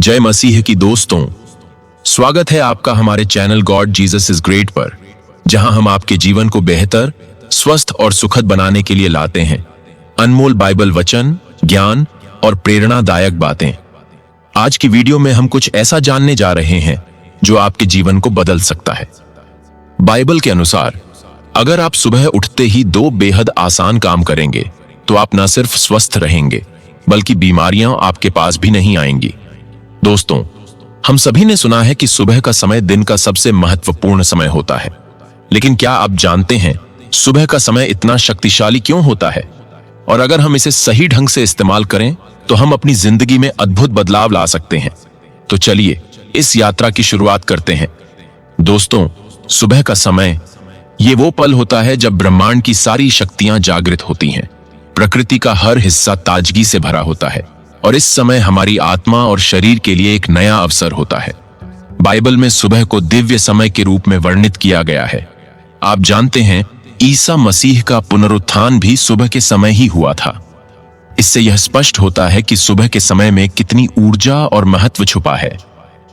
जय मसीह की दोस्तों, स्वागत है आपका हमारे channel God Jesus is great पर, जहां हम आपके जीवन को बेहतर, स्वस्थ और सुखद बनाने के लिए लाते हैं अनमोल बाइबल वचन, ज्ञान और प्रेरणादायक बातें। आज की वीडियो में हम कुछ ऐसा जानने जा रहे हैं जो आपके जीवन को बदल सकता है। बाइबल के अनुसार अगर आप सुबह उठते ही दो बेहद आसान काम करेंगे तो आप न सिर्फ स्वस्थ रहेंगे बल्कि बीमारियां आपके पास भी नहीं आएंगी। दोस्तों, हम सभी ने सुना है कि सुबह का समय दिन का सबसे महत्वपूर्ण समय होता है, लेकिन क्या आप जानते हैं सुबह का समय इतना शक्तिशाली क्यों होता है? और अगर हम इसे सही ढंग से इस्तेमाल करें तो हम अपनी जिंदगी में अद्भुत बदलाव ला सकते हैं। तो चलिए इस यात्रा की शुरुआत करते हैं। दोस्तों, सुबह का समय ये वो पल होता है जब ब्रह्मांड की सारी शक्तियां जागृत होती हैं। प्रकृति का हर हिस्सा ताजगी से भरा होता है और इस समय हमारी आत्मा और शरीर के लिए एक नया अवसर होता है। बाइबल में सुबह को दिव्य समय के रूप में वर्णित किया गया है। आप जानते हैं, ईसा मसीह का पुनरुत्थान भी सुबह के समय ही हुआ था। इससे यह स्पष्ट होता है कि सुबह के समय में कितनी ऊर्जा और महत्व छुपा है।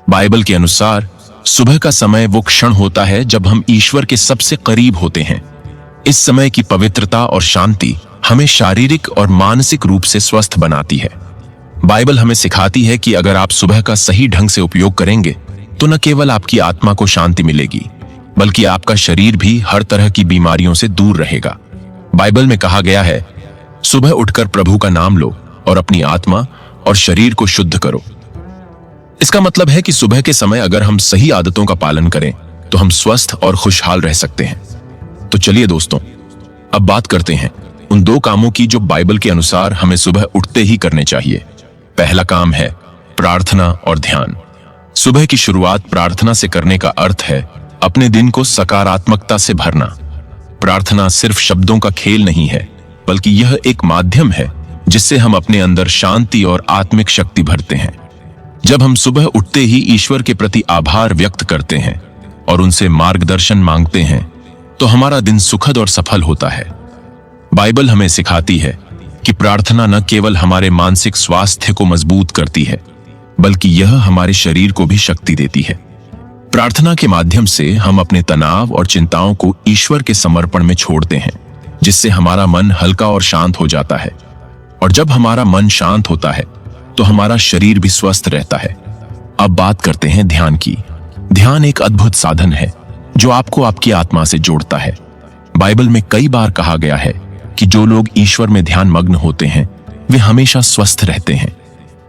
बाइबल के अनुसार सुबह का समय वो क्षण होता है जब हम ईश्वर के सबसे करीब होते हैं। इस समय की पवित्रता और शांति हमें शारीरिक और मानसिक रूप से स्वस्थ बनाती है। बाइबल हमें सिखाती है कि अगर आप सुबह का सही ढंग से उपयोग करेंगे तो न केवल आपकी आत्मा को शांति मिलेगी बल्कि आपका शरीर भी हर तरह की बीमारियों से दूर रहेगा। बाइबल में कहा गया है, सुबह उठकर प्रभु का नाम लो और अपनी आत्मा और शरीर को शुद्ध करो। इसका मतलब है कि सुबह के समय अगर हम सही आदतों का पालन करें तो हम स्वस्थ और खुशहाल रह सकते हैं। तो चलिए दोस्तों, अब बात करते हैं उन दो कामों की जो बाइबल के अनुसार हमें सुबह उठते ही करने चाहिए। पहला काम है प्रार्थना और ध्यान। सुबह की शुरुआत प्रार्थना से करने का अर्थ है अपने दिन को सकारात्मकता से भरना। प्रार्थना सिर्फ शब्दों का खेल नहीं है, बल्कि यह एक माध्यम है जिससे हम अपने अंदर शांति और आत्मिक शक्ति भरते हैं। जब हम सुबह उठते ही ईश्वर के प्रति आभार व्यक्त करते हैं और उनसे मार्गदर्शन मांगते हैं तो हमारा दिन सुखद और सफल होता है। बाइबल हमें सिखाती है कि प्रार्थना न केवल हमारे मानसिक स्वास्थ्य को मजबूत करती है बल्कि यह हमारे शरीर को भी शक्ति देती है। प्रार्थना के माध्यम से हम अपने तनाव और चिंताओं को ईश्वर के समर्पण में छोड़ते हैं, जिससे हमारा मन हल्का और शांत हो जाता है। और जब हमारा मन शांत होता है तो हमारा शरीर भी स्वस्थ रहता है। अब बात करते हैं ध्यान की। ध्यान एक अद्भुत साधन है जो आपको आपकी आत्मा से जोड़ता है। बाइबल में कई बार कहा गया है कि जो लोग ईश्वर में ध्यान मग्न होते हैं वे हमेशा स्वस्थ रहते हैं।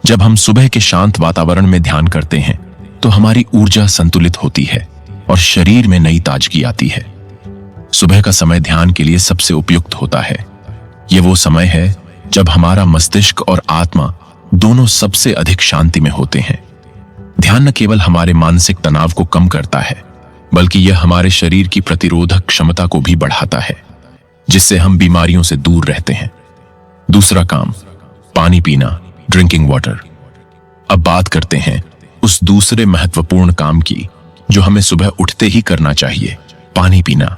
जब हम सुबह के शांत वातावरण में ध्यान करते हैं तो हमारी ऊर्जा संतुलित होती है और शरीर में नई ताजगी आती है। सुबह का समय ध्यान के लिए सबसे उपयुक्त होता है। ये वो समय है जब हमारा मस्तिष्क और आत्मा दोनों सबसे अधिक शांति में होते हैं। ध्यान न केवल हमारे मानसिक तनाव को कम करता है बल्कि यह हमारे शरीर की प्रतिरोधक क्षमता को भी बढ़ाता है, जिससे हम बीमारियों से दूर रहते हैं। दूसरा काम, पानी पीना, ड्रिंकिंग वाटर। अब बात करते हैं उस दूसरे महत्वपूर्ण काम की जो हमें सुबह उठते ही करना चाहिए, पानी पीना।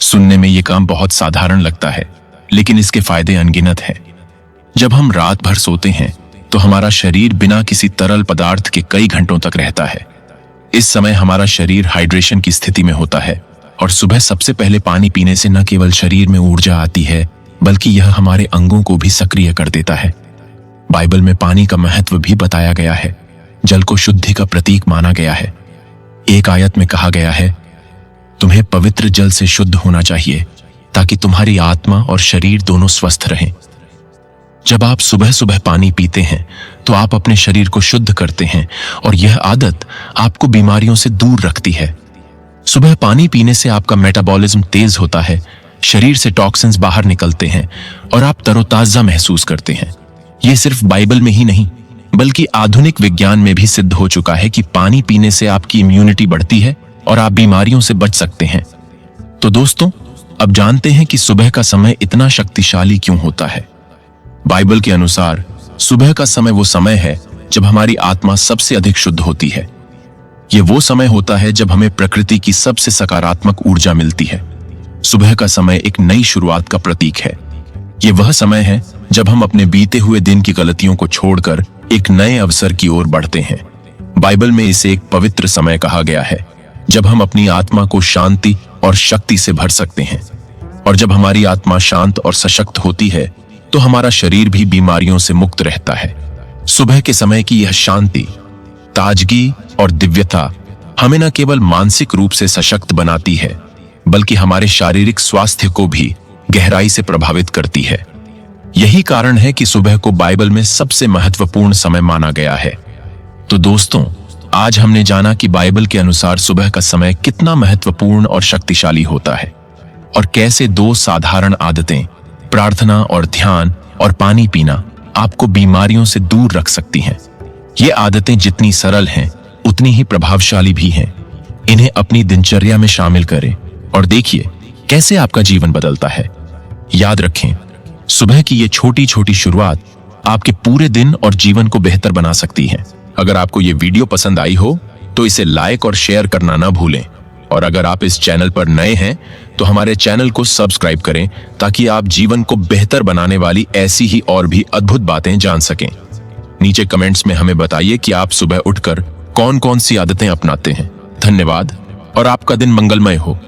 सुनने में यह काम बहुत साधारण लगता है, लेकिन इसके फायदे अनगिनत हैं। जब हम रात भर सोते हैं तो हमारा शरीर बिना किसी तरल पदार्थ के कई घंटों तक रहता है। इस समय हमारा शरीर हाइड्रेशन की स्थिति में होता है और सुबह सबसे पहले पानी पीने से न केवल शरीर में ऊर्जा आती है बल्कि यह हमारे अंगों को भी सक्रिय कर देता है। बाइबल में पानी का महत्व भी बताया गया है। जल को शुद्धि का प्रतीक माना गया है। एक आयत में कहा गया है, तुम्हें पवित्र जल से शुद्ध होना चाहिए ताकि तुम्हारी आत्मा और शरीर दोनों स्वस्थ रहें। जब आप सुबह सुबह पानी पीते हैं तो आप अपने शरीर को शुद्ध करते हैं और यह आदत आपको बीमारियों से दूर रखती है। सुबह पानी पीने से आपका मेटाबॉलिज्म तेज होता है, शरीर से टॉक्सिन्स बाहर निकलते हैं और आप तरोताजा महसूस करते हैं। यह सिर्फ बाइबल में ही नहीं बल्कि आधुनिक विज्ञान में भी सिद्ध हो चुका है कि पानी पीने से आपकी इम्यूनिटी बढ़ती है और आप बीमारियों से बच सकते हैं। तो दोस्तों, अब जानते हैं कि सुबह का समय इतना शक्तिशाली क्यों होता है। बाइबल के अनुसार सुबह का समय वो समय है जब हमारी आत्मा सबसे अधिक शुद्ध होती है। ये वो समय होता है जब हमें प्रकृति की सबसे सकारात्मक ऊर्जा मिलती है। सुबह का समय एक नई शुरुआत का प्रतीक है। ये वह समय है जब हम अपने बीते हुए दिन की गलतियों को छोड़कर एक नए अवसर की ओर बढ़ते हैं। बाइबल में इसे एक पवित्र समय कहा गया है, जब हम अपनी आत्मा को शांति और शक्ति से भर सकते हैं। और जब हमारी आत्मा शांत और सशक्त होती है तो हमारा शरीर भी बीमारियों से मुक्त रहता है। सुबह के समय की यह शांति, ताजगी और दिव्यता हमें न केवल मानसिक रूप से सशक्त बनाती है, बल्कि हमारे शारीरिक स्वास्थ्य को भी गहराई से प्रभावित करती है। यही कारण है कि सुबह को बाइबल में सबसे महत्वपूर्ण समय माना गया है। तो दोस्तों, आज हमने जाना कि बाइबल के अनुसार सुबह का समय कितना महत्वपूर्ण और शक्तिशाली होता है, और कैसे 2 साधारण आदतें, प्रार्थना और ध्यान और पानी पीना, आपको बीमारियों से दूर रख सकती हैं। ये आदतें जितनी सरल हैं, उतनी ही प्रभावशाली भी हैं। इन्हें अपनी दिनचर्या में शामिल करें और देखिए कैसे आपका जीवन बदलता है। याद रखें, सुबह की ये छोटी छोटी शुरुआत आपके पूरे दिन और जीवन को बेहतर बना सकती है। अगर आपको ये वीडियो पसंद आई हो तो इसे लाइक और शेयर करना ना भूलें। और अगर आप इस चैनल पर नए हैं तो हमारे चैनल को सब्सक्राइब करें, ताकि आप जीवन को बेहतर बनाने वाली ऐसी ही और भी अद्भुत बातें जान सकें। नीचे कमेंट्स में हमें बताइए कि आप सुबह उठकर कौन कौन सी आदतें अपनाते हैं। धन्यवाद और आपका दिन मंगलमय हो।